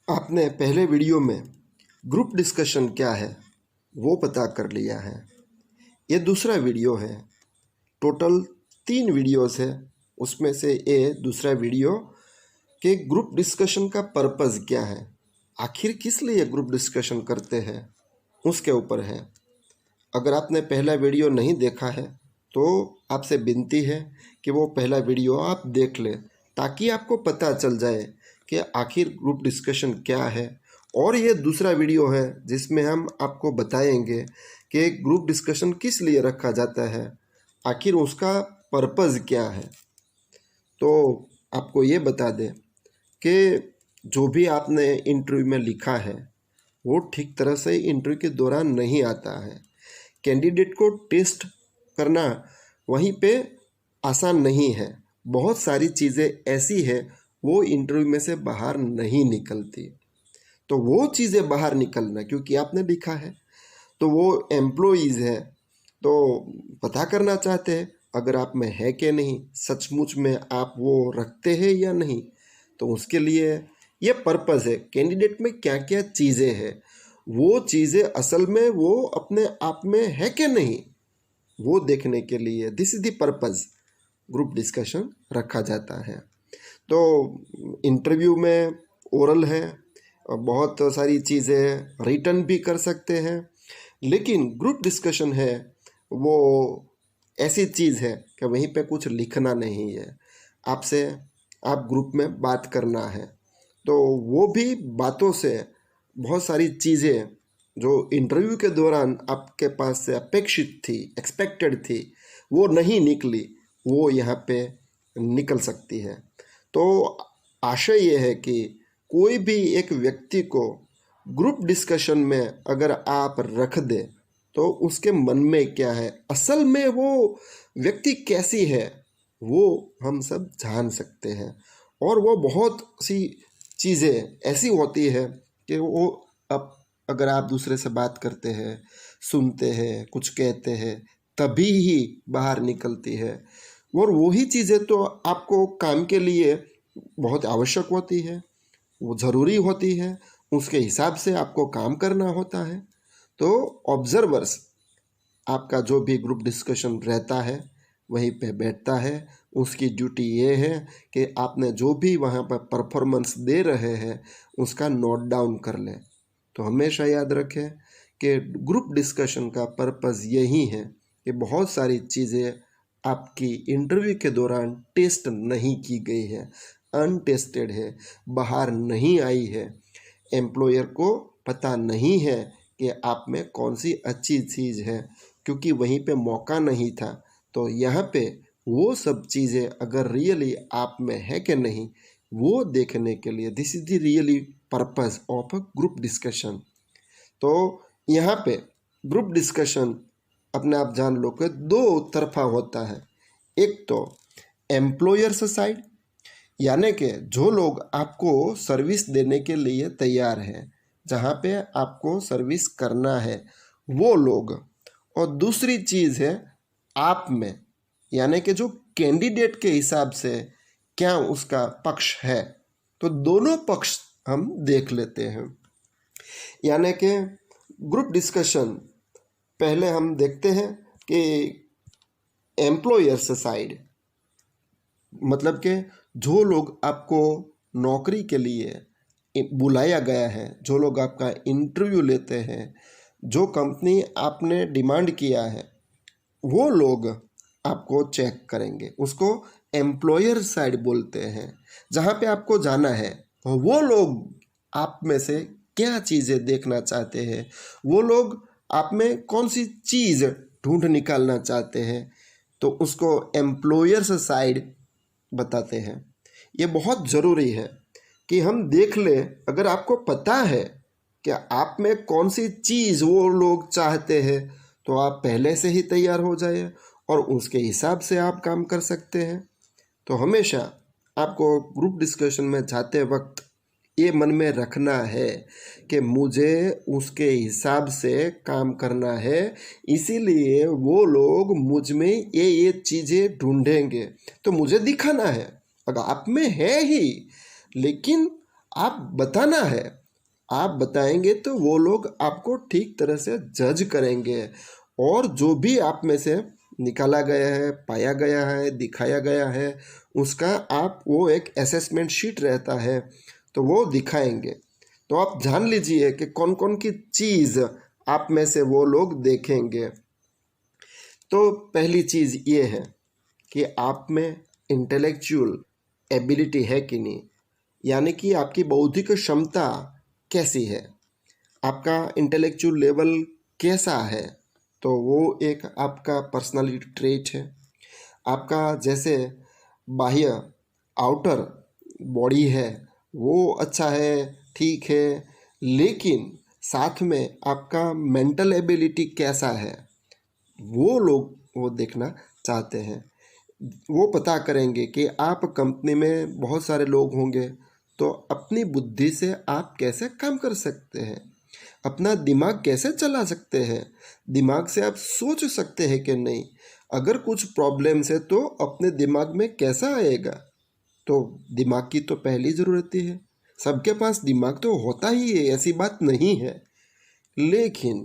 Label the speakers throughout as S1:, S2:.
S1: आपने पहले वीडियो में ग्रुप डिस्कशन क्या है वो पता कर लिया है। ये दूसरा वीडियो है। टोटल 3 वीडियोस है। उसमें से ये दूसरा वीडियो कि ग्रुप डिस्कशन का पर्पज़ क्या है, आखिर किस लिए ग्रुप डिस्कशन करते हैं, उसके ऊपर है। अगर आपने पहला वीडियो नहीं देखा है तो आपसे विनती है कि वो पहला वीडियो आप देख लें, ताकि आपको पता चल जाए कि आखिर ग्रुप डिस्कशन क्या है। और ये दूसरा वीडियो है जिसमें हम आपको बताएंगे कि ग्रुप डिस्कशन किस लिए रखा जाता है, आखिर उसका पर्पज़ क्या है। तो आपको ये बता दें कि जो भी आपने इंटरव्यू में लिखा है वो ठीक तरह से इंटरव्यू के दौरान नहीं आता है। कैंडिडेट को टेस्ट करना वहीं पे आसान नहीं है। बहुत सारी चीज़ें ऐसी है वो इंटरव्यू में से बाहर नहीं निकलती। तो वो चीज़ें बाहर निकलना, क्योंकि आपने लिखा है तो वो एम्प्लॉइज़ है तो पता करना चाहते हैं अगर आप में है कि नहीं, सचमुच में आप वो रखते हैं या नहीं। तो उसके लिए ये पर्पज़ है, कैंडिडेट में क्या क्या चीज़ें हैं, वो चीज़ें असल में वो अपने आप में है कि नहीं, वो देखने के लिए this is the purpose group discussion रखा जाता है। तो इंटरव्यू में ओरल है, बहुत सारी चीज़ें रिटर्न भी कर सकते हैं, लेकिन ग्रुप डिस्कशन है वो ऐसी चीज़ है कि वहीं पे कुछ लिखना नहीं है। आपसे आप ग्रुप में बात करना है, तो वो भी बातों से बहुत सारी चीज़ें जो इंटरव्यू के दौरान आपके पास से अपेक्षित थी, एक्सपेक्टेड थी, वो नहीं निकली, वो यहाँ पे निकल सकती है। तो आशय ये है कि कोई भी एक व्यक्ति को ग्रुप डिस्कशन में अगर आप रख दें तो उसके मन में क्या है, असल में वो व्यक्ति कैसी है, वो हम सब जान सकते हैं। और वो बहुत सी चीज़ें ऐसी होती है कि वो अब अगर आप दूसरे से बात करते हैं, सुनते हैं, कुछ कहते हैं, तभी ही बाहर निकलती है। और वही चीज़ें तो आपको काम के लिए बहुत आवश्यक होती है, वो ज़रूरी होती है, उसके हिसाब से आपको काम करना होता है। तो ऑब्जर्वर्स आपका जो भी ग्रुप डिस्कशन रहता है वहीं पे बैठता है, उसकी ड्यूटी ये है कि आपने जो भी वहाँ पर परफॉर्मेंस दे रहे हैं उसका नोट डाउन कर लें। तो हमेशा याद रखें कि ग्रुप डिस्कशन का पर्पज़ यही है कि बहुत सारी चीज़ें आपकी इंटरव्यू के दौरान टेस्ट नहीं की गई है, अनटेस्टेड है, बाहर नहीं आई है, एम्प्लॉयर को पता नहीं है कि आप में कौन सी अच्छी चीज़ है, क्योंकि वहीं पे मौका नहीं था। तो यहाँ पे वो सब चीज़ें अगर रियली आप में है कि नहीं, वो देखने के लिए this is the really purpose of a group discussion. तो यहाँ पे ग्रुप डिस्कशन अपने आप जान लो कि दो तरफा होता है। एक तो एम्प्लॉयर्स साइड, यानी कि जो लोग आपको सर्विस देने के लिए तैयार हैं, जहाँ पे आपको सर्विस करना है वो लोग। और दूसरी चीज़ है आप में, यानी कि जो कैंडिडेट के हिसाब से क्या उसका पक्ष है। तो दोनों पक्ष हम देख लेते हैं। यानी कि ग्रुप डिस्कशन पहले हम देखते हैं कि एम्प्लॉयर्स साइड, मतलब कि जो लोग आपको नौकरी के लिए बुलाया गया है, जो लोग आपका इंटरव्यू लेते हैं, जो कंपनी आपने डिमांड किया है, वो लोग आपको चेक करेंगे। उसको एम्प्लॉयर साइड बोलते हैं। जहाँ पे आपको जाना है वो लोग आप में से क्या चीज़ें देखना चाहते हैं, वो लोग आप में कौन सी चीज़ ढूंढ निकालना चाहते हैं, तो उसको एम्प्लॉयर्स साइड बताते हैं। ये बहुत ज़रूरी है कि हम देख लें, अगर आपको पता है कि आप में कौन सी चीज़ वो लोग चाहते हैं तो आप पहले से ही तैयार हो जाए और उसके हिसाब से आप काम कर सकते हैं। तो हमेशा आपको ग्रुप डिस्कशन में जाते वक्त ये मन में रखना है कि मुझे उसके हिसाब से काम करना है, इसीलिए वो लोग मुझ में ये चीज़ें ढूंढेंगे। तो मुझे दिखाना है, अगर आप में है ही, लेकिन आप बताना है आप बताएंगे तो वो लोग आपको ठीक तरह से जज करेंगे, और जो भी आप में से निकाला गया है, पाया गया है, दिखाया गया है, उसका आप वो एक असेसमेंट शीट रहता है तो वो दिखाएंगे। तो आप जान लीजिए कि कौन कौन की चीज़ आप में से वो लोग देखेंगे। तो पहली चीज़ ये है कि आप में इंटेलेक्चुअल एबिलिटी है कि नहीं, यानी कि आपकी बौद्धिक क्षमता कैसी है, आपका इंटेलेक्चुअल लेवल कैसा है। तो वो एक आपका पर्सनालिटी ट्रेट है। आपका जैसे बाह्य आउटर बॉडी है वो अच्छा है, ठीक है, लेकिन साथ में आपका मेंटल एबिलिटी कैसा है, वो लोग वो देखना चाहते हैं। वो पता करेंगे कि आप कंपनी में बहुत सारे लोग होंगे, तो अपनी बुद्धि से आप कैसे काम कर सकते हैं, अपना दिमाग कैसे चला सकते हैं, दिमाग से आप सोच सकते हैं कि नहीं, अगर कुछ प्रॉब्लम्स है तो अपने दिमाग में कैसा आएगा। तो दिमाग की तो पहली ज़रूरत ही है, सबके पास दिमाग तो होता ही है, ऐसी बात नहीं है। लेकिन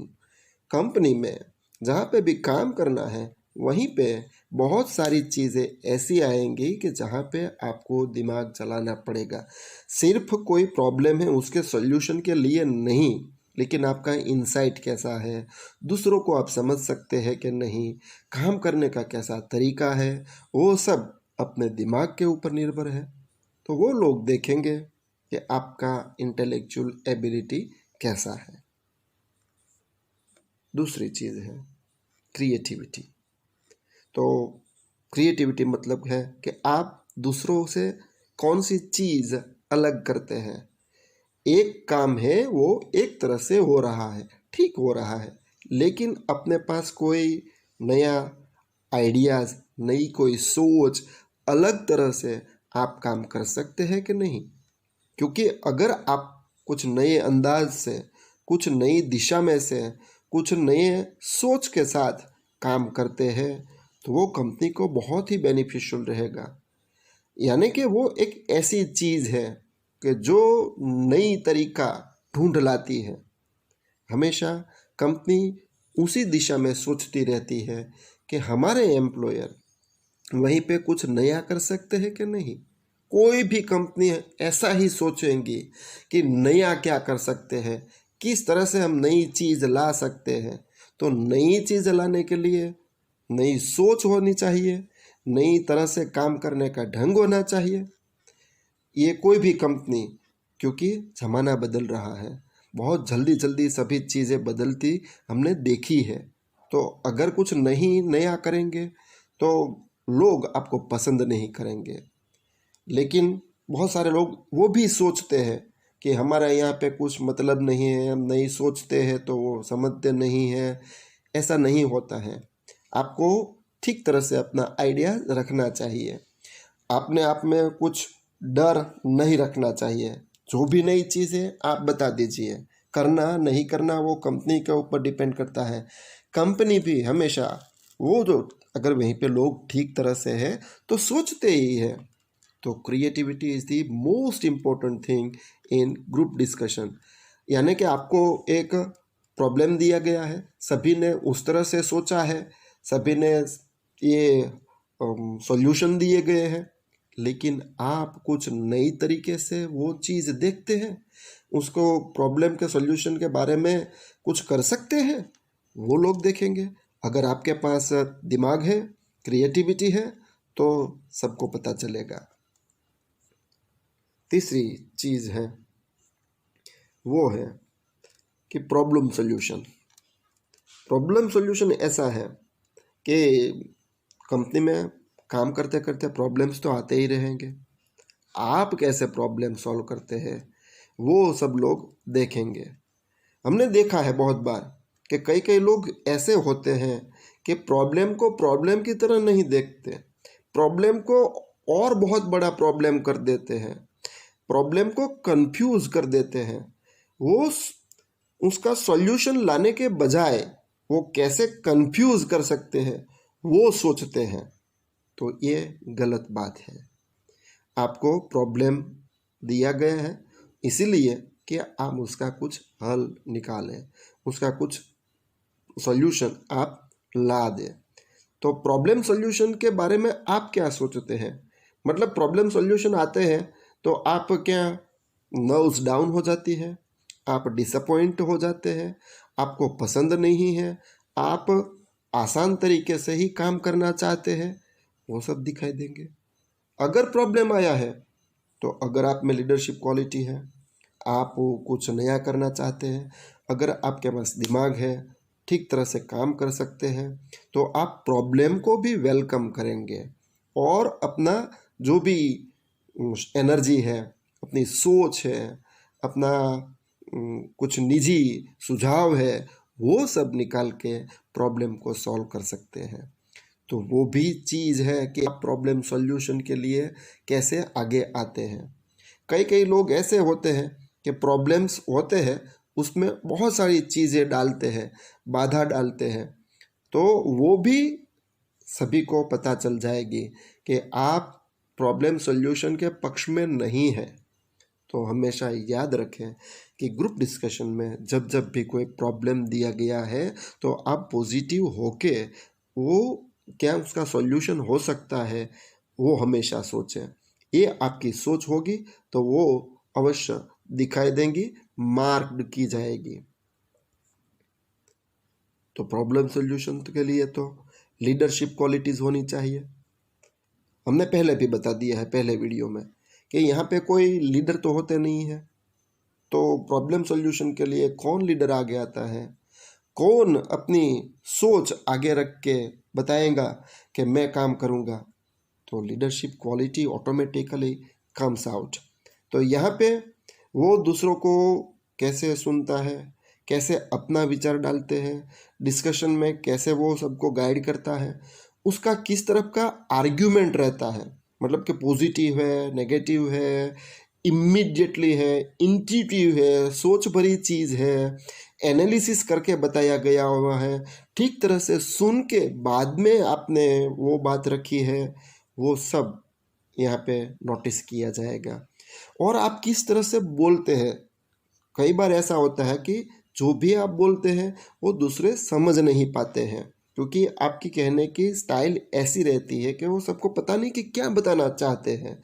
S1: कंपनी में जहाँ पे भी काम करना है वहीं पे बहुत सारी चीज़ें ऐसी आएंगी कि जहाँ पे आपको दिमाग चलाना पड़ेगा। सिर्फ कोई प्रॉब्लम है उसके सॉल्यूशन के लिए नहीं, लेकिन आपका इंसाइट कैसा है, दूसरों को आप समझ सकते हैं कि नहीं, काम करने का कैसा तरीका है, वो सब अपने दिमाग के ऊपर निर्भर है। तो वो लोग देखेंगे कि आपका इंटेलेक्चुअल एबिलिटी कैसा है। दूसरी चीज़ है क्रिएटिविटी। तो क्रिएटिविटी मतलब है कि आप दूसरों से कौन सी चीज़ अलग करते हैं। एक काम है वो एक तरह से हो रहा है, ठीक हो रहा है, लेकिन अपने पास कोई नया आइडियाज़, नई कोई सोच, अलग तरह से आप काम कर सकते हैं कि नहीं। क्योंकि अगर आप कुछ नए अंदाज से, कुछ नई दिशा में से, कुछ नए सोच के साथ काम करते हैं तो वो कंपनी को बहुत ही बेनिफिशियल रहेगा। यानी कि वो एक ऐसी चीज़ है कि जो नई तरीका ढूंढ लाती है। हमेशा कंपनी उसी दिशा में सोचती रहती है कि हमारे एम्प्लॉयर वहीं पे कुछ नया कर सकते हैं कि नहीं। कोई भी कंपनी ऐसा ही सोचेंगी कि नया क्या कर सकते हैं, किस तरह से हम नई चीज़ ला सकते हैं। तो नई चीज़ लाने के लिए नई सोच होनी चाहिए, नई तरह से काम करने का ढंग होना चाहिए। ये कोई भी कंपनी, क्योंकि ज़माना बदल रहा है, बहुत जल्दी जल्दी सभी चीज़ें बदलती हमने देखी है। तो अगर कुछ नहीं नया करेंगे तो लोग आपको पसंद नहीं करेंगे। लेकिन बहुत सारे लोग वो भी सोचते हैं कि हमारा यहाँ पे कुछ मतलब नहीं है, हम नहीं सोचते हैं तो वो समझते नहीं हैं। ऐसा नहीं होता है। आपको ठीक तरह से अपना आइडिया रखना चाहिए। अपने आप में कुछ डर नहीं रखना चाहिए। जो भी नई चीज़ है आप बता दीजिए, करना नहीं करना वो कंपनी के ऊपर डिपेंड करता है। कंपनी भी हमेशा वो जो अगर वहीं पे लोग ठीक तरह से है तो सोचते ही है। तो creativity is the most important thing in group discussion. यानी कि आपको एक प्रॉब्लम दिया गया है, सभी ने उस तरह से सोचा है, सभी ने ये सॉल्यूशन दिए गए हैं, लेकिन आप कुछ नई तरीके से वो चीज़ देखते हैं, उसको प्रॉब्लम के सॉल्यूशन के बारे में कुछ कर सकते हैं, वो लोग देखेंगे। अगर आपके पास दिमाग है, क्रिएटिविटी है, तो सबको पता चलेगा। तीसरी चीज़ है वो है कि प्रॉब्लम सॉल्यूशन। प्रॉब्लम सॉल्यूशन ऐसा है कि कंपनी में काम करते करते प्रॉब्लम्स तो आते ही रहेंगे। आप कैसे प्रॉब्लम सॉल्व करते हैं वो सब लोग देखेंगे। हमने देखा है बहुत बार कि कई कई लोग ऐसे होते हैं कि प्रॉब्लम को प्रॉब्लम की तरह नहीं देखते, प्रॉब्लम को और बहुत बड़ा प्रॉब्लम कर देते हैं, प्रॉब्लम को कंफ्यूज कर देते हैं। वो उसका सॉल्यूशन लाने के बजाय वो कैसे कंफ्यूज कर सकते हैं वो सोचते हैं। तो ये गलत बात है। आपको प्रॉब्लम दिया गया है, इसीलिए कि आप उसका कुछ हल निकालें, उसका कुछ सॉल्यूशन आप ला दें। तो प्रॉब्लम सॉल्यूशन के बारे में आप क्या सोचते हैं? मतलब प्रॉब्लम सॉल्यूशन आते हैं तो आप क्या नर्व्स डाउन हो जाती है, आप डिसअपॉइंट हो जाते हैं, आपको पसंद नहीं है, आप आसान तरीके से ही काम करना चाहते हैं, वो सब दिखाई देंगे। अगर प्रॉब्लम आया है तो अगर आप में लीडरशिप क्वालिटी है, आप कुछ नया करना चाहते हैं, अगर आपके पास दिमाग है, ठीक तरह से काम कर सकते हैं, तो आप प्रॉब्लम को भी वेलकम करेंगे और अपना जो भी एनर्जी है, अपनी सोच है, अपना कुछ निजी सुझाव है, वो सब निकाल के प्रॉब्लम को सॉल्व कर सकते हैं। तो वो भी चीज़ है कि आप प्रॉब्लम सॉल्यूशन के लिए कैसे आगे आते हैं। कई कई लोग ऐसे होते हैं कि प्रॉब्लम्स होते हैं उसमें बहुत सारी चीज़ें डालते हैं, बाधा डालते हैं, तो वो भी सभी को पता चल जाएगी कि आप प्रॉब्लम सॉल्यूशन के पक्ष में नहीं हैं। तो हमेशा याद रखें कि ग्रुप डिस्कशन में जब जब भी कोई प्रॉब्लम दिया गया है तो आप पॉजिटिव होके वो क्या उसका सॉल्यूशन हो सकता है वो हमेशा सोचें। ये आपकी सोच होगी तो वो अवश्य दिखाई देंगी, मार्क्ड की जाएगी। तो प्रॉब्लम सॉल्यूशन के लिए तो लीडरशिप क्वालिटीज़ होनी चाहिए। हमने पहले भी बता दिया है पहले वीडियो में कि यहाँ पे कोई लीडर तो होते नहीं है, तो प्रॉब्लम सॉल्यूशन के लिए कौन लीडर आगे आता है, कौन अपनी सोच आगे रख के बताएगा कि मैं काम करूँगा, तो leadership quality automatically comes out. तो यहाँ पे वो दूसरों को कैसे सुनता है, कैसे अपना विचार डालते हैं डिस्कशन में, कैसे वो सबको गाइड करता है, उसका किस तरफ का आर्ग्यूमेंट रहता है, मतलब कि पॉजिटिव है, नेगेटिव है, इमीडिएटली है, इंट्यूटिव है, सोच भरी चीज़ है, एनालिसिस करके बताया गया हुआ है, ठीक तरह से सुन के बाद में आपने वो बात रखी है, वो सब यहाँ पे नोटिस किया जाएगा। और आप किस तरह से बोलते हैं, कई बार ऐसा होता है कि जो भी आप बोलते हैं वो दूसरे समझ नहीं पाते हैं, क्योंकि आपकी कहने की स्टाइल ऐसी रहती है कि वो सबको पता नहीं कि क्या बताना चाहते हैं।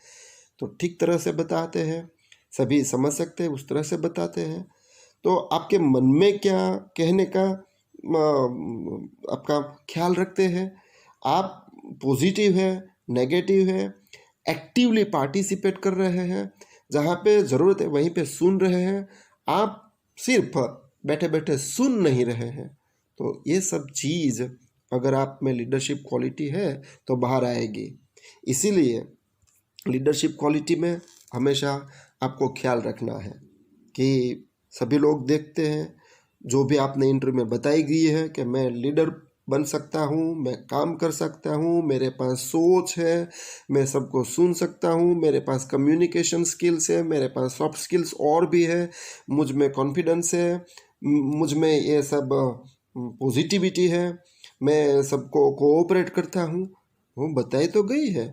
S1: तो ठीक तरह से बताते हैं, सभी समझ सकते हैं, उस तरह से बताते हैं। तो आपके मन में क्या कहने का आपका ख्याल रखते हैं, आप पॉजिटिव है, नेगेटिव है, एक्टिवली पार्टिसिपेट कर रहे हैं, जहाँ पे ज़रूरत है वहीं पे सुन रहे हैं, आप सिर्फ बैठे बैठे सुन नहीं रहे हैं। तो ये सब चीज़ अगर आप में लीडरशिप क्वालिटी है तो बाहर आएगी। इसीलिए लीडरशिप क्वालिटी में हमेशा आपको ख्याल रखना है कि सभी लोग देखते हैं जो भी आपने इंटरव्यू में बताई गई है कि मैं लीडर बन सकता हूँ, मैं काम कर सकता हूँ, मेरे पास सोच है, मैं सबको सुन सकता हूँ, मेरे पास कम्युनिकेशन स्किल्स है, मेरे पास सॉफ्ट स्किल्स और भी है, मुझ में कॉन्फिडेंस है, मुझ में ये सब पॉजिटिविटी है, मैं सबको कोऑपरेट करता हूँ, वो बताई तो गई है,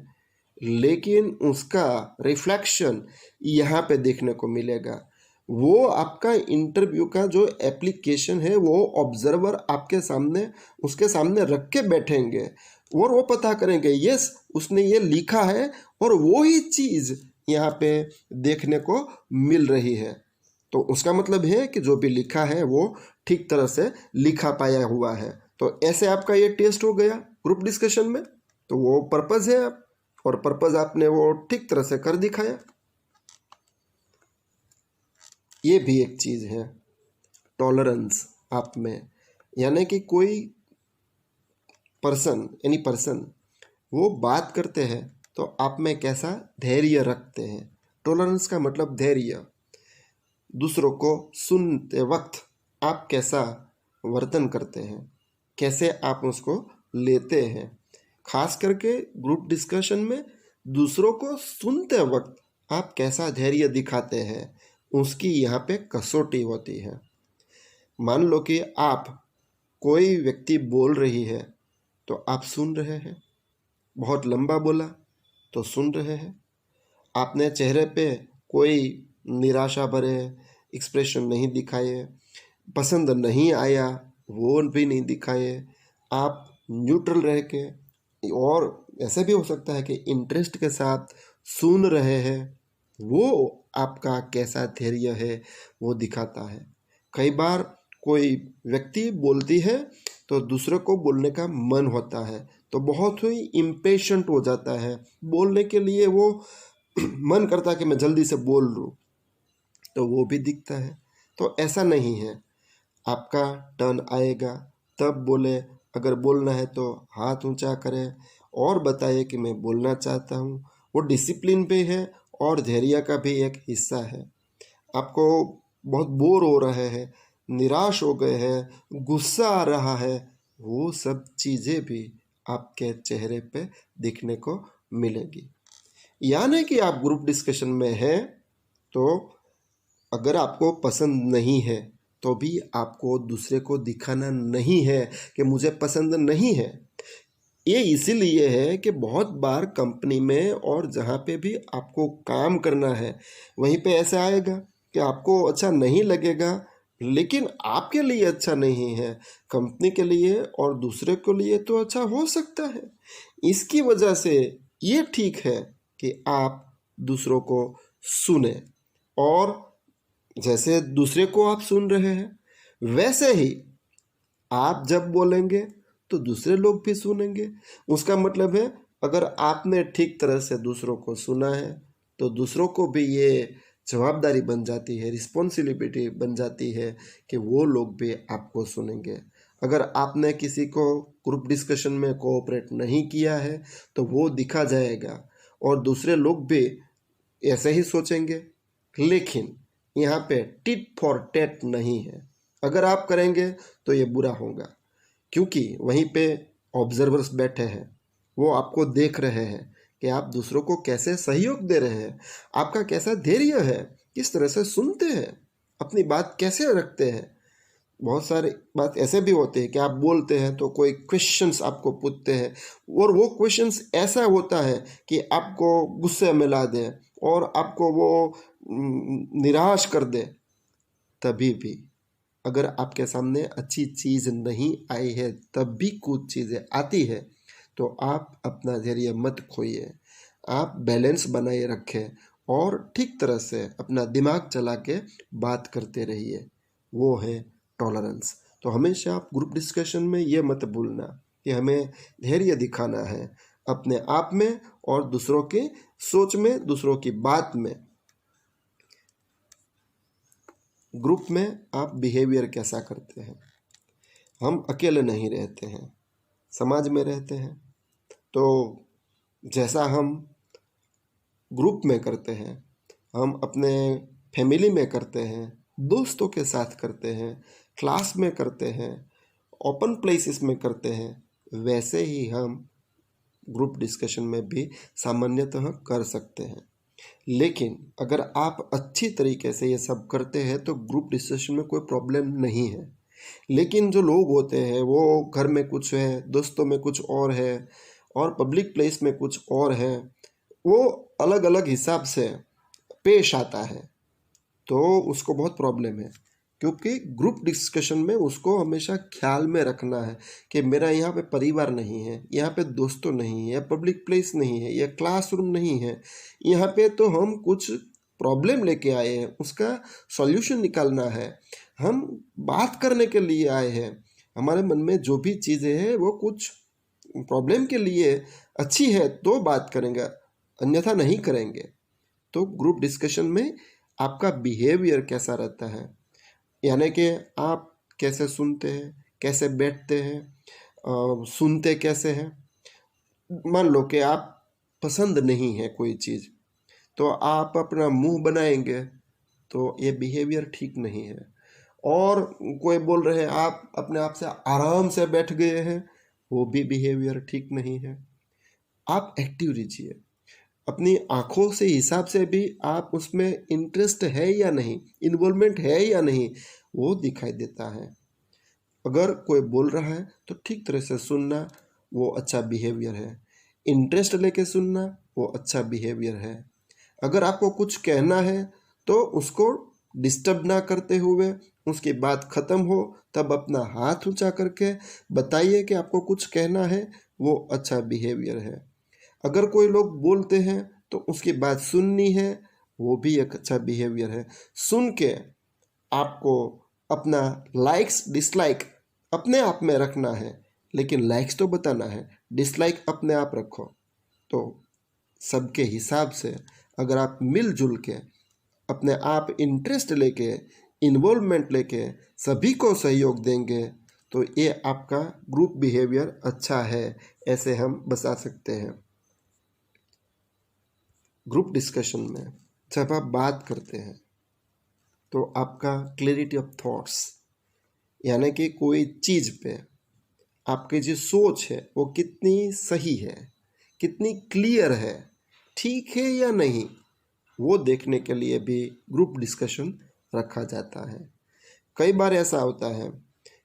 S1: लेकिन उसका रिफ्लेक्शन यहाँ पे देखने को मिलेगा। वो आपका इंटरव्यू का जो एप्लीकेशन है वो ऑब्जर्वर आपके सामने उसके सामने रख के बैठेंगे और वो पता करेंगे यस उसने ये लिखा है और वो ही चीज़ यहाँ पे देखने को मिल रही है। तो उसका मतलब है कि जो भी लिखा है वो ठीक तरह से लिखा पाया हुआ है। तो ऐसे आपका ये टेस्ट हो गया ग्रुप डिस्कशन में, तो वो पर्पज़ है आप, और पर्पज़ आपने वो ठीक तरह से कर दिखाया। ये भी एक चीज़ है टॉलरेंस आप में, यानी कि कोई पर्सन एनी पर्सन वो बात करते हैं तो आप में कैसा धैर्य रखते हैं। टॉलरेंस का मतलब धैर्य, दूसरों को सुनते वक्त आप कैसा वर्तन करते हैं, कैसे आप उसको लेते हैं, खास करके ग्रुप डिस्कशन में दूसरों को सुनते वक्त आप कैसा धैर्य दिखाते हैं, उसकी यहाँ पे कसौटी होती है। मान लो कि आप कोई व्यक्ति बोल रही है तो आप सुन रहे हैं, बहुत लंबा बोला तो सुन रहे हैं, आपने चेहरे पे कोई निराशा भरे एक्सप्रेशन नहीं दिखाए, पसंद नहीं आया वो भी नहीं दिखाए, आप न्यूट्रल रह के, और ऐसा भी हो सकता है कि इंटरेस्ट के साथ सुन रहे हैं, वो आपका कैसा धैर्य है वो दिखाता है। कई बार कोई व्यक्ति बोलती है तो दूसरे को बोलने का मन होता है, तो बहुत ही इम्पेशेंट हो जाता है बोलने के लिए, वो मन करता है कि मैं जल्दी से बोल लूँ, तो वो भी दिखता है। तो ऐसा नहीं है, आपका टर्न आएगा तब बोले, अगर बोलना है तो हाथ ऊंचा करें और बताइए कि मैं बोलना चाहता हूँ। वो डिसिप्लिन पे है और धैर्य का भी एक हिस्सा है। आपको बहुत बोर हो रहे हैं, निराश हो गए हैं, गुस्सा आ रहा है, वो सब चीज़ें भी आपके चेहरे पे दिखने को मिलेगी। यानी कि आप ग्रुप डिस्कशन में हैं, तो अगर आपको पसंद नहीं है तो भी आपको दूसरे को दिखाना नहीं है कि मुझे पसंद नहीं है। ये इसीलिए है कि बहुत बार कंपनी में और जहाँ पे भी आपको काम करना है वहीं पे ऐसा आएगा कि आपको अच्छा नहीं लगेगा, लेकिन आपके लिए अच्छा नहीं है, कंपनी के लिए और दूसरे के लिए तो अच्छा हो सकता है। इसकी वजह से ये ठीक है कि आप दूसरों को सुने, और जैसे दूसरे को आप सुन रहे हैं वैसे ही आप जब बोलेंगे तो दूसरे लोग भी सुनेंगे। उसका मतलब है, अगर आपने ठीक तरह से दूसरों को सुना है तो दूसरों को भी ये जवाबदारी बन जाती है, रिस्पॉन्सिबिलिटी बन जाती है कि वो लोग भी आपको सुनेंगे। अगर आपने किसी को ग्रुप डिस्कशन में कोऑपरेट नहीं किया है तो वो दिखा जाएगा और दूसरे लोग भी ऐसे ही सोचेंगे। लेकिन यहाँ पे टिट फॉर टैट नहीं है। अगर आप करेंगे तो ये बुरा होगा, क्योंकि वहीं पे ऑब्जर्वर्स बैठे हैं, वो आपको देख रहे हैं कि आप दूसरों को कैसे सहयोग दे रहे हैं, आपका कैसा धैर्य है, किस तरह से सुनते हैं, अपनी बात कैसे रखते हैं। बहुत सारे बात ऐसे भी होते हैं कि आप बोलते हैं तो कोई क्वेश्चंस आपको पूछते हैं, और वो क्वेश्चंस ऐसा होता है कि आपको गुस्से में ला दें और आपको वो निराश कर दे। तभी भी अगर आपके सामने अच्छी चीज़ नहीं आई है, तब भी कुछ चीज़ें आती है, तो आप अपना धैर्य मत खोइए, आप बैलेंस बनाए रखें और ठीक तरह से अपना दिमाग चला के बात करते रहिए। वो है टॉलरेंस। तो हमेशा आप ग्रुप डिस्कशन में ये मत भूलना कि हमें धैर्य दिखाना है अपने आप में और दूसरों की सोच में, दूसरों की बात में। ग्रुप में आप बिहेवियर कैसा करते हैं। हम अकेले नहीं रहते हैं, समाज में रहते हैं, तो जैसा हम ग्रुप में करते हैं, हम अपने फैमिली में करते हैं, दोस्तों के साथ करते हैं, क्लास में करते हैं, ओपन प्लेसेस में करते हैं, वैसे ही हम ग्रुप डिस्कशन में भी सामान्यतः कर सकते हैं। लेकिन अगर आप अच्छी तरीके से ये सब करते हैं तो ग्रुप डिस्कशन में कोई प्रॉब्लम नहीं है। लेकिन जो लोग होते हैं वो घर में कुछ है, दोस्तों में कुछ और है, और पब्लिक प्लेस में कुछ और है, वो अलग अलग हिसाब से पेश आता है, तो उसको बहुत प्रॉब्लम है। क्योंकि ग्रुप डिस्कशन में उसको हमेशा ख्याल में रखना है कि मेरा यहाँ पे परिवार नहीं है, यहाँ पे दोस्तों नहीं है, पब्लिक प्लेस नहीं है, यह क्लासरूम नहीं है, यहाँ पे तो हम कुछ प्रॉब्लम लेके आए हैं, उसका सॉल्यूशन निकालना है, हम बात करने के लिए आए हैं, हमारे मन में जो भी चीज़ें हैं वो कुछ प्रॉब्लम के लिए अच्छी है तो बात करेंगे, अन्यथा नहीं करेंगे। तो ग्रुप डिस्कशन में आपका बिहेवियर कैसा रहता है, यानी कि आप कैसे सुनते हैं, कैसे बैठते हैं, सुनते कैसे हैं। मान लो कि आप पसंद नहीं है कोई चीज़, तो आप अपना मुंह बनाएंगे, तो ये बिहेवियर ठीक नहीं है। और कोई बोल रहे हैं, आप अपने आप से आराम से बैठ गए हैं, वो भी बिहेवियर ठीक नहीं है। आप एक्टिव रहिए, अपनी आँखों से हिसाब से भी आप उसमें इंटरेस्ट है या नहीं, इन्वॉल्वमेंट है या नहीं, वो दिखाई देता है। अगर कोई बोल रहा है तो ठीक तरह से सुनना, वो अच्छा बिहेवियर है। इंटरेस्ट लेके सुनना, वो अच्छा बिहेवियर है। अगर आपको कुछ कहना है तो उसको डिस्टर्ब ना करते हुए उसकी बात ख़त्म हो तब अपना हाथ ऊंचा करके बताइए कि आपको कुछ कहना है, वो अच्छा बिहेवियर है। अगर कोई लोग बोलते हैं तो उसकी बात सुननी है, वो भी एक अच्छा बिहेवियर है। सुन के आपको अपना लाइक्स डिसलाइक अपने आप में रखना है, लेकिन लाइक्स तो बताना है, डिसलाइक अपने आप रखो। तो सबके हिसाब से अगर आप मिलजुल के अपने आप इंटरेस्ट लेके इन्वॉल्वमेंट लेके सभी को सहयोग देंगे तो ये आपका ग्रुप बिहेवियर अच्छा है, ऐसे हम बता सकते हैं। ग्रुप डिस्कशन में जब आप बात करते हैं तो आपका क्लैरिटी ऑफ थॉट्स यानी कि कोई चीज़ पे आपकी जो सोच है वो कितनी सही है, कितनी क्लियर है, ठीक है या नहीं, वो देखने के लिए भी ग्रुप डिस्कशन रखा जाता है। कई बार ऐसा होता है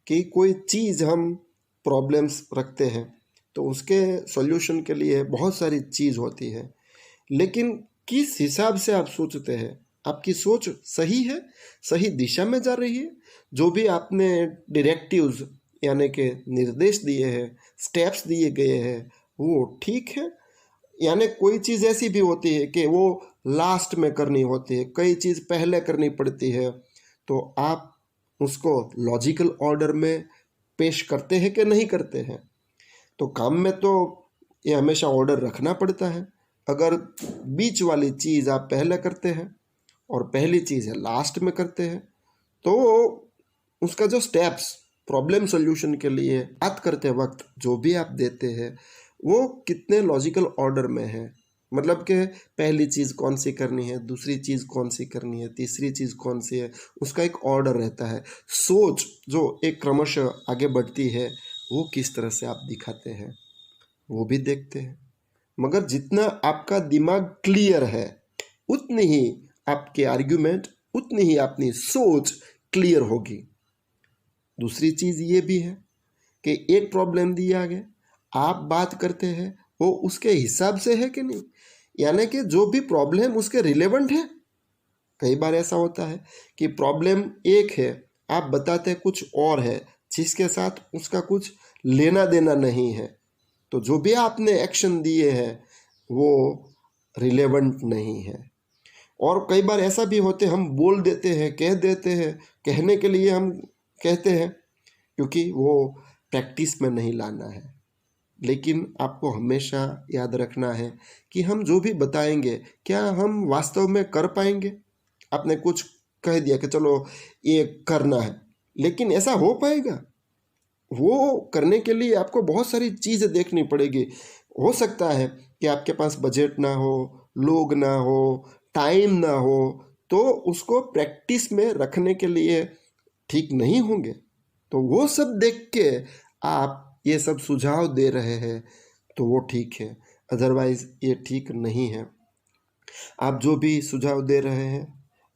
S1: कि कोई चीज़ हम प्रॉब्लम्स रखते हैं तो उसके सॉल्यूशन के लिए बहुत सारी चीज़ होती है, लेकिन किस हिसाब से आप सोचते हैं, आपकी सोच सही है, सही दिशा में जा रही है, जो भी आपने डायरेक्टिव्स यानी कि निर्देश दिए हैं, स्टेप्स दिए गए हैं, वो ठीक है। यानी कोई चीज़ ऐसी भी होती है कि वो लास्ट में करनी होती है, कई चीज़ पहले करनी पड़ती है, तो आप उसको लॉजिकल ऑर्डर में पेश करते हैं कि नहीं करते हैं। तो काम में तो ये हमेशा ऑर्डर रखना पड़ता है। अगर बीच वाली चीज़ आप पहले करते हैं और पहली चीज़ है लास्ट में करते हैं तो उसका जो स्टेप्स प्रॉब्लम सॉल्यूशन के लिए बात करते वक्त जो भी आप देते हैं वो कितने लॉजिकल ऑर्डर में है, मतलब कि पहली चीज़ कौन सी करनी है, दूसरी चीज़ कौन सी करनी है, तीसरी चीज़ कौन सी है, उसका एक ऑर्डर रहता है। सोच जो एक क्रमशः आगे बढ़ती है वो किस तरह से आप दिखाते हैं वो भी देखते हैं। मगर जितना आपका दिमाग क्लियर है उतनी ही आपके आर्ग्यूमेंट, उतनी ही अपनी सोच क्लियर होगी। दूसरी चीज़ ये भी है कि एक प्रॉब्लम दिया गया, आप बात करते हैं वो उसके हिसाब से है कि नहीं, यानी कि जो भी प्रॉब्लम उसके रिलेवेंट है। कई बार ऐसा होता है कि प्रॉब्लम एक है, आप बताते कुछ और है जिसके साथ उसका कुछ लेना देना नहीं है, तो जो भी आपने एक्शन दिए हैं वो रिलेवेंट नहीं है। और कई बार ऐसा भी होते हम बोल देते हैं, कह देते हैं, कहने के लिए हम कहते हैं क्योंकि वो प्रैक्टिस में नहीं लाना है। लेकिन आपको हमेशा याद रखना है कि हम जो भी बताएंगे क्या हम वास्तव में कर पाएंगे। आपने कुछ कह दिया कि चलो ये करना है, लेकिन ऐसा हो पाएगा? वो करने के लिए आपको बहुत सारी चीज़ें देखनी पड़ेगी। हो सकता है कि आपके पास बजट ना हो, लोग ना हो, टाइम ना हो, तो उसको प्रैक्टिस में रखने के लिए ठीक नहीं होंगे। तो वो सब देख के आप ये सब सुझाव दे रहे हैं तो वो ठीक है, अदरवाइज़ ये ठीक नहीं है। आप जो भी सुझाव दे रहे हैं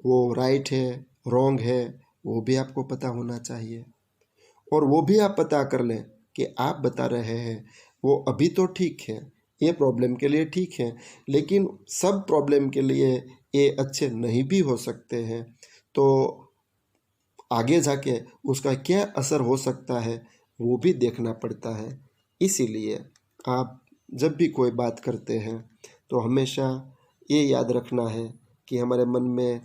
S1: वो राइट है, रॉन्ग है, वो भी आपको पता होना चाहिए। और वो भी आप पता कर लें कि आप बता रहे हैं वो अभी तो ठीक है, ये प्रॉब्लम के लिए ठीक है, लेकिन सब प्रॉब्लम के लिए ये अच्छे नहीं भी हो सकते हैं। तो आगे जाके उसका क्या असर हो सकता है वो भी देखना पड़ता है। इसीलिए आप जब भी कोई बात करते हैं तो हमेशा ये याद रखना है कि हमारे मन में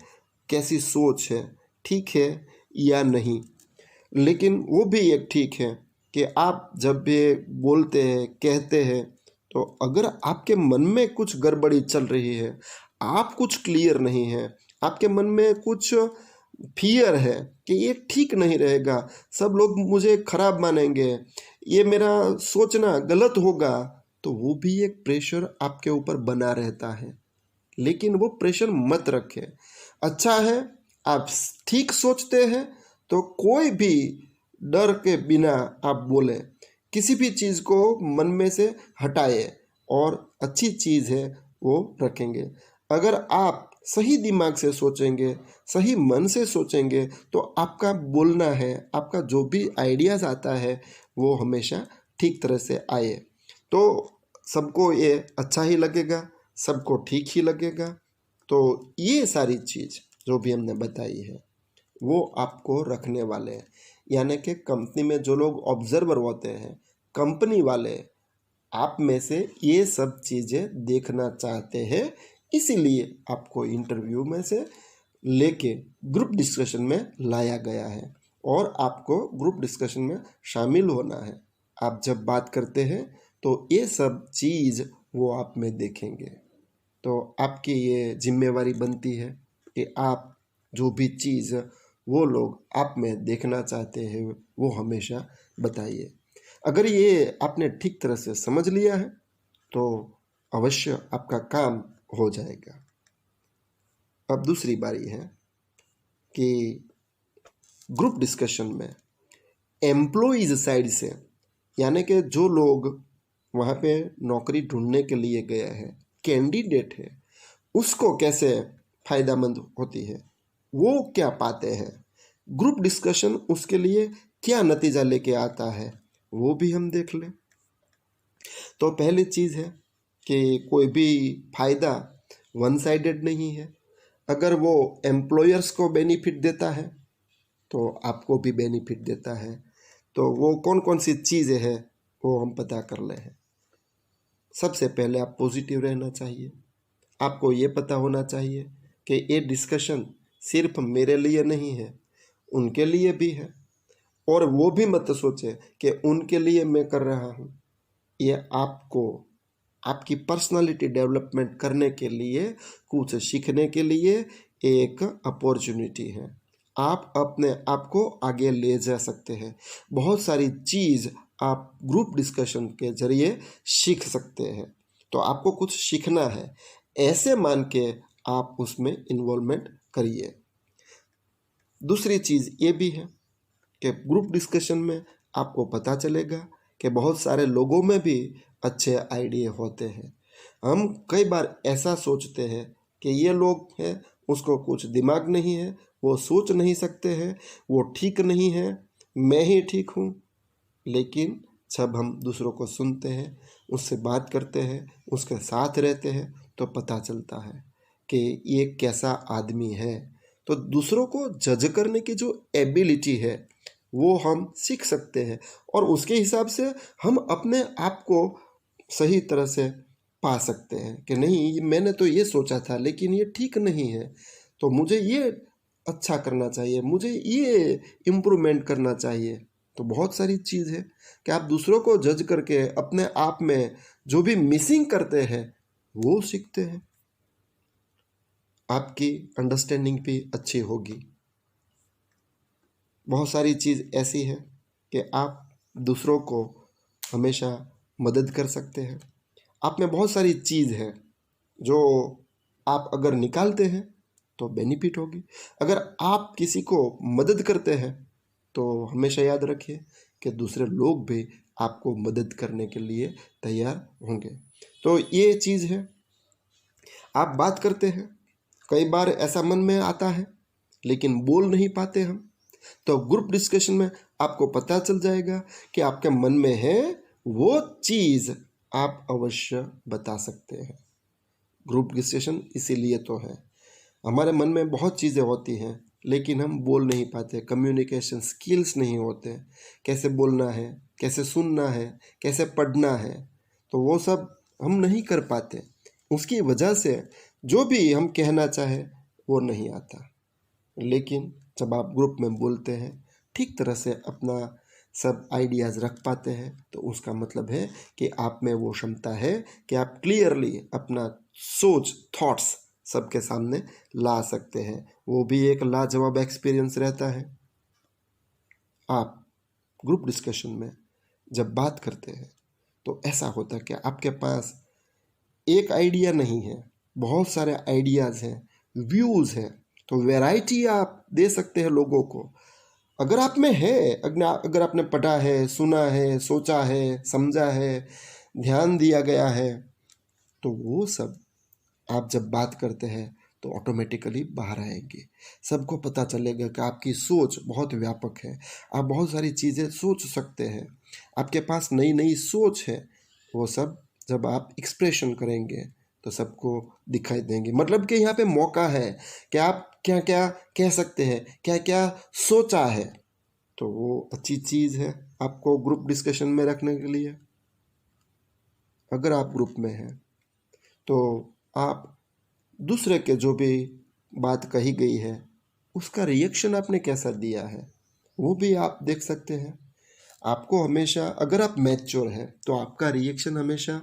S1: कैसी सोच है, ठीक है या नहीं। लेकिन वो भी एक ठीक है कि आप जब भी बोलते हैं, कहते हैं, तो अगर आपके मन में कुछ गड़बड़ी चल रही है, आप कुछ क्लियर नहीं है, आपके मन में कुछ फियर है कि ये ठीक नहीं रहेगा, सब लोग मुझे खराब मानेंगे, ये मेरा सोचना गलत होगा, तो वो भी एक प्रेशर आपके ऊपर बना रहता है। लेकिन वो प्रेशर मत रखें। अच्छा है आप ठीक सोचते हैं तो कोई भी डर के बिना आप बोलें, किसी भी चीज़ को मन में से हटाए और अच्छी चीज़ है वो रखेंगे। अगर आप सही दिमाग से सोचेंगे, सही मन से सोचेंगे, तो आपका बोलना है, आपका जो भी आइडियाज़ आता है वो हमेशा ठीक तरह से आए, तो सबको ये अच्छा ही लगेगा, सबको ठीक ही लगेगा। तो ये सारी चीज़ जो भी हमने बताई है वो आपको रखने वाले हैं। यानी कि कंपनी में जो लोग ऑब्जर्वर होते हैं, कंपनी वाले आप में से ये सब चीज़ें देखना चाहते हैं, इसीलिए आपको इंटरव्यू में से लेके ग्रुप डिस्कशन में लाया गया है और आपको ग्रुप डिस्कशन में शामिल होना है। आप जब बात करते हैं तो ये सब चीज़ वो आप में देखेंगे। तो आपकी ये जिम्मेवारी बनती है कि आप जो भी चीज़ वो लोग आप में देखना चाहते हैं वो हमेशा बताइए। अगर ये आपने ठीक तरह से समझ लिया है तो अवश्य आपका काम हो जाएगा। अब दूसरी बारी है कि ग्रुप डिस्कशन में एम्प्लॉइज साइड से, यानी कि जो लोग वहाँ पे नौकरी ढूंढने के लिए गए हैं, कैंडिडेट है, उसको कैसे फ़ायदामंद होती है, वो क्या पाते हैं, ग्रुप डिस्कशन उसके लिए क्या नतीजा लेके आता है, वो भी हम देख लें। तो पहली चीज़ है कि कोई भी फ़ायदा वन साइडेड नहीं है। अगर वो एम्प्लॉयर्स को बेनिफिट देता है तो आपको भी बेनिफिट देता है। तो वो कौन कौन सी चीज़ें हैं वो हम पता कर ले हैं। सबसे पहले आप पॉजिटिव रहना चाहिए। आपको ये पता होना चाहिए कि ये डिस्कशन सिर्फ मेरे लिए नहीं है, उनके लिए भी है। और वो भी मत सोचे कि उनके लिए मैं कर रहा हूँ। ये आपको आपकी पर्सनालिटी डेवलपमेंट करने के लिए, कुछ सीखने के लिए एक अपॉर्चुनिटी है। आप अपने आप को आगे ले जा सकते हैं। बहुत सारी चीज़ आप ग्रुप डिस्कशन के ज़रिए सीख सकते हैं। तो आपको कुछ सीखना है, ऐसे मान के आप उसमें इन्वॉल्वमेंट करिए। दूसरी चीज़ ये भी है कि ग्रुप डिस्कशन में आपको पता चलेगा कि बहुत सारे लोगों में भी अच्छे आइडिया होते हैं। हम कई बार ऐसा सोचते हैं कि ये लोग हैं, उसको कुछ दिमाग नहीं है, वो सोच नहीं सकते हैं, वो ठीक नहीं है, मैं ही ठीक हूँ। लेकिन जब हम दूसरों को सुनते हैं, उससे बात करते हैं, उसके साथ रहते हैं, तो पता चलता है कि ये कैसा आदमी है। तो दूसरों को जज करने की जो एबिलिटी है वो हम सीख सकते हैं और उसके हिसाब से हम अपने आप को सही तरह से पा सकते हैं कि नहीं, मैंने तो ये सोचा था लेकिन ये ठीक नहीं है, तो मुझे ये अच्छा करना चाहिए, मुझे ये इम्प्रूवमेंट करना चाहिए। तो बहुत सारी चीज़ है कि आप दूसरों को जज करके अपने आप में जो भी मिसिंग करते हैं वो सीखते हैं। आपकी अंडरस्टैंडिंग भी अच्छी होगी। बहुत सारी चीज़ ऐसी है कि आप दूसरों को हमेशा मदद कर सकते हैं। आप में बहुत सारी चीज़ है जो आप अगर निकालते हैं तो बेनिफिट होगी। अगर आप किसी को मदद करते हैं तो हमेशा याद रखिए कि दूसरे लोग भी आपको मदद करने के लिए तैयार होंगे। तो ये चीज़ है। आप बात करते हैं, कई बार ऐसा मन में आता है लेकिन बोल नहीं पाते हम, तो ग्रुप डिस्कशन में आपको पता चल जाएगा कि आपके मन में है वो चीज़ आप अवश्य बता सकते हैं। ग्रुप डिस्कशन इसीलिए तो है। हमारे मन में बहुत चीज़ें होती हैं लेकिन हम बोल नहीं पाते, कम्युनिकेशन स्किल्स नहीं होते, कैसे बोलना है, कैसे सुनना है, कैसे पढ़ना है, तो वो सब हम नहीं कर पाते। उसकी वजह से जो भी हम कहना चाहे वो नहीं आता। लेकिन जब आप ग्रुप में बोलते हैं, ठीक तरह से अपना सब आइडियाज़ रख पाते हैं, तो उसका मतलब है कि आप में वो क्षमता है कि आप क्लियरली अपना सोच, थॉट्स सबके सामने ला सकते हैं। वो भी एक लाजवाब एक्सपीरियंस रहता है। आप ग्रुप डिस्कशन में जब बात करते हैं तो ऐसा होता है कि आपके पास एक आइडिया नहीं है, बहुत सारे आइडियाज़ हैं, व्यूज़ हैं। तो वैरायटी आप दे सकते हैं लोगों को। अगर आप में है, अगर आपने पढ़ा है, सुना है, सोचा है, समझा है, ध्यान दिया गया है, तो वो सब आप जब बात करते हैं तो ऑटोमेटिकली बाहर आएंगे। सबको पता चलेगा कि आपकी सोच बहुत व्यापक है, आप बहुत सारी चीज़ें सोच सकते हैं, आपके पास नई नई सोच है। वो सब जब आप एक्सप्रेशन करेंगे तो सबको दिखाई देंगे। मतलब कि यहाँ पे मौका है कि आप क्या क्या कह सकते हैं, क्या क्या सोचा है, तो वो अच्छी चीज़ है आपको ग्रुप डिस्कशन में रखने के लिए। अगर आप ग्रुप में हैं तो आप दूसरे के जो भी बात कही गई है उसका रिएक्शन आपने कैसा दिया है वो भी आप देख सकते हैं। आपको हमेशा, अगर आप मैच्योर हैं तो आपका रिएक्शन हमेशा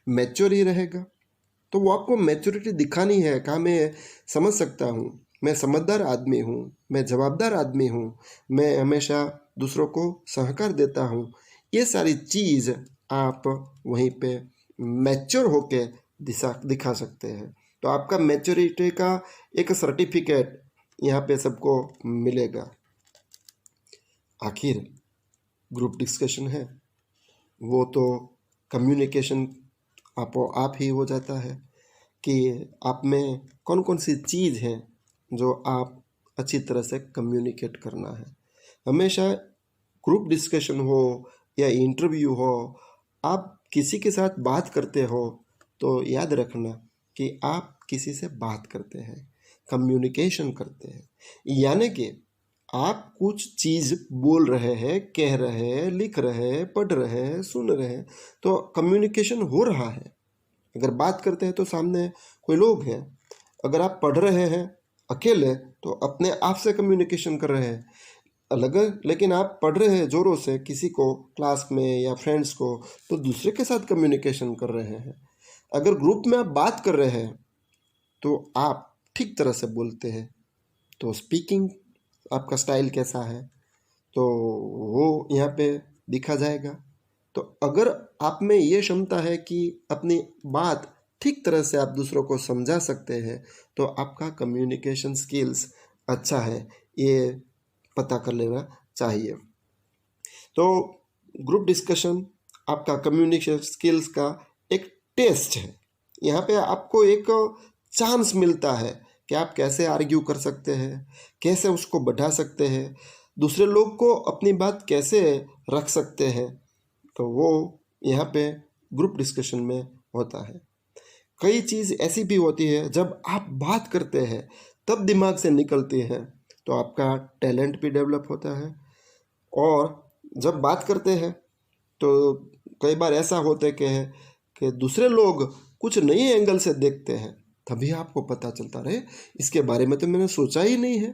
S1: मैच्योर ही रहेगा। तो वो आपको मैच्योरिटी दिखानी है, कहाँ मैं समझ सकता हूँ, मैं समझदार आदमी हूँ, मैं जवाबदार आदमी हूँ, मैं हमेशा दूसरों को सहकार देता हूँ। ये सारी चीज़ आप वहीं पे मैच्योर होके दिखा सकते हैं। तो आपका मैच्योरिटी का एक सर्टिफिकेट यहाँ पे सबको मिलेगा। आखिर ग्रुप डिस्कशन है वो तो कम्युनिकेशन आप ही हो जाता है कि आप में कौन कौन सी चीज़ है जो आप अच्छी तरह से कम्युनिकेट करना है। हमेशा ग्रुप डिस्कशन हो या इंटरव्यू हो, आप किसी के साथ बात करते हो तो याद रखना कि आप किसी से बात करते हैं, कम्युनिकेशन करते हैं। यानी कि आप कुछ चीज़ बोल रहे हैं, कह रहे हैं, लिख रहे हैं, पढ़ रहे हैं, सुन रहे हैं, तो कम्युनिकेशन हो रहा है। अगर बात करते हैं तो सामने कोई लोग हैं। अगर आप पढ़ रहे हैं अकेले तो अपने आप से कम्युनिकेशन कर रहे हैं अलग है, लेकिन आप पढ़ रहे हैं ज़ोरों से किसी को क्लास में या फ्रेंड्स को, तो दूसरे के साथ कम्युनिकेशन कर रहे हैं। अगर ग्रुप में आप बात कर रहे हैं तो आप ठीक तरह से बोलते हैं, तो स्पीकिंग आपका स्टाइल कैसा है तो वो यहाँ पे दिखा जाएगा। तो अगर आप में ये क्षमता है कि अपनी बात ठीक तरह से आप दूसरों को समझा सकते हैं तो आपका कम्युनिकेशन स्किल्स अच्छा है, ये पता कर लेना चाहिए। तो ग्रुप डिस्कशन आपका कम्युनिकेशन स्किल्स का एक टेस्ट है। यहाँ पे आपको एक चांस मिलता है कि आप कैसे आर्ग्यू कर सकते हैं, कैसे उसको बढ़ा सकते हैं, दूसरे लोग को अपनी बात कैसे रख सकते हैं। तो वो यहाँ पे ग्रुप डिस्कशन में होता है। कई चीज़ ऐसी भी होती है जब आप बात करते हैं तब दिमाग से निकलती है, तो आपका टैलेंट भी डेवलप होता है। और जब बात करते हैं तो कई बार ऐसा होता है कि दूसरे लोग कुछ नए एंगल से देखते हैं, तभी आपको पता चलता रहे इसके बारे में तो मैंने सोचा ही नहीं है।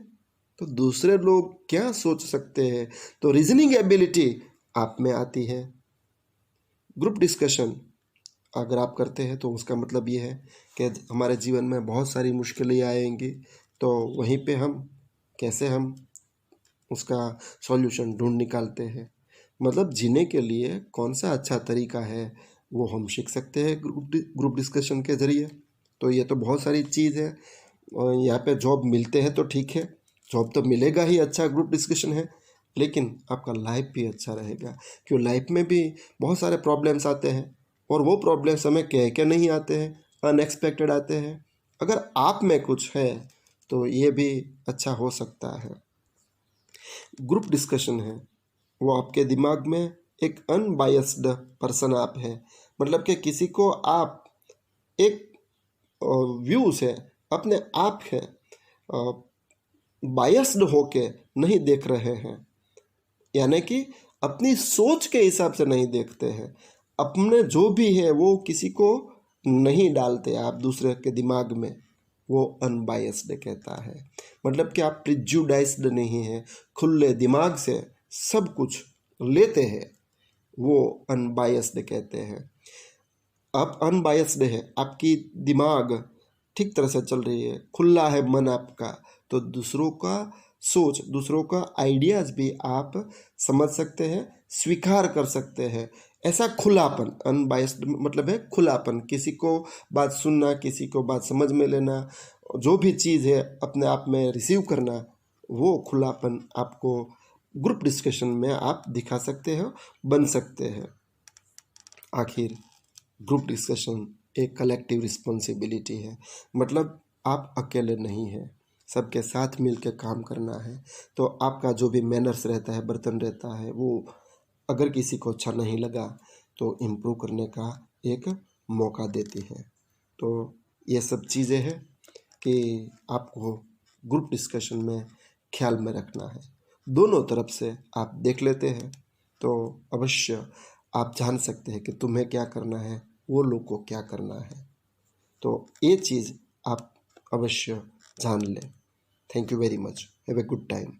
S1: तो दूसरे लोग क्या सोच सकते हैं, तो रीजनिंग एबिलिटी आप में आती है। ग्रुप डिस्कशन अगर आप करते हैं तो उसका मतलब ये है कि हमारे जीवन में बहुत सारी मुश्किलें आएंगी, तो वहीं पे हम कैसे हम उसका सॉल्यूशन ढूंढ निकालते हैं। मतलब जीने के लिए कौन सा अच्छा तरीका है वो हम सीख सकते हैं ग्रुप डिस्कशन के ज़रिए। तो ये तो बहुत सारी चीज़ है। और यहाँ पे जॉब मिलते हैं तो ठीक है, जॉब तो मिलेगा ही, अच्छा ग्रुप डिस्कशन है, लेकिन आपका लाइफ भी अच्छा रहेगा। क्यों, लाइफ में भी बहुत सारे प्रॉब्लम्स आते हैं और वो प्रॉब्लम्स हमें कह के नहीं आते हैं, अनएक्सपेक्टेड आते हैं। अगर आप में कुछ है तो ये भी अच्छा हो सकता है। ग्रुप डिस्कशन है वो आपके दिमाग में एक अनबायस्ड पर्सन आप है, मतलब कि किसी को आप एक व्यू से अपने आप है बायस्ड होके नहीं देख रहे हैं। यानी कि अपनी सोच के हिसाब से नहीं देखते हैं, अपने जो भी है वो किसी को नहीं डालते आप दूसरे के दिमाग में, वो अनबायस्ड कहता है। मतलब कि आप प्रिजुडाइज्ड नहीं हैं, खुले दिमाग से सब कुछ लेते हैं, वो अनबायस्ड कहते हैं। आप अनबायस्ड है, आपकी दिमाग ठीक तरह से चल रही है, खुला है मन आपका, तो दूसरों का सोच, दूसरों का आइडियाज़ भी आप समझ सकते हैं, स्वीकार कर सकते हैं। ऐसा खुलापन, अनबायस्ड मतलब है खुलापन, किसी को बात सुनना, किसी को बात समझ में लेना, जो भी चीज़ है अपने आप में रिसीव करना, वो खुलापन आपको ग्रुप डिस्कशन में आप दिखा सकते हो, बन सकते हैं। आखिर ग्रुप डिस्कशन एक कलेक्टिव रिस्पॉन्सिबिलिटी है, मतलब आप अकेले नहीं हैं, सबके साथ मिल के काम करना है। तो आपका जो भी मैनर्स रहता है, बर्तन रहता है, वो अगर किसी को अच्छा नहीं लगा तो इम्प्रूव करने का एक मौका देती है। तो ये सब चीज़ें हैं कि आपको ग्रुप डिस्कशन में ख्याल में रखना है। दोनों तरफ से आप देख लेते हैं तो अवश्य आप जान सकते हैं कि तुम्हें क्या करना है, वो लोग को क्या करना है। तो ये चीज़ आप अवश्य जान लें। Thank you very much. Have a good time.